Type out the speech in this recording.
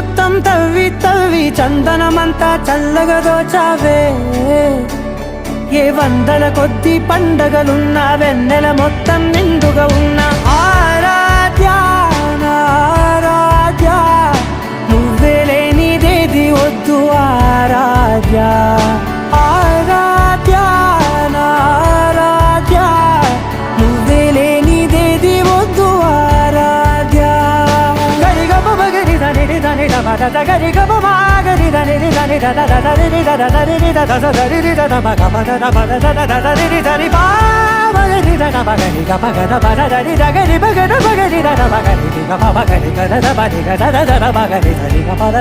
మొత్తం తవ్వి తవ్వి చందనమంతా చల్లగా దోచావే ఏ వందల కొద్ది పండగలున్న వెన్నెల మొత్తం నిండుగా ఉన్న ఆరాధ్య నా ఆరాధ్య నువ్వే లేనిదేది వద్దు ఆరాధ్య ఆరాధ్య నా ఆరాధ్య నువ్వే లేనిదేది వద్దు ఆరాధ్య గరిగ బగరి దని దని దమద గరిగ బగరి దని దని దద దరి దద దరి దద దరి దద బగ బద బద దద దరి దరి బా బగరి దద బగరి గ బగ బద దరి దగరి బగర బగరి దద బగరి గ బగరి గ దద బగరి గ దద దద బగరి దరి గ బద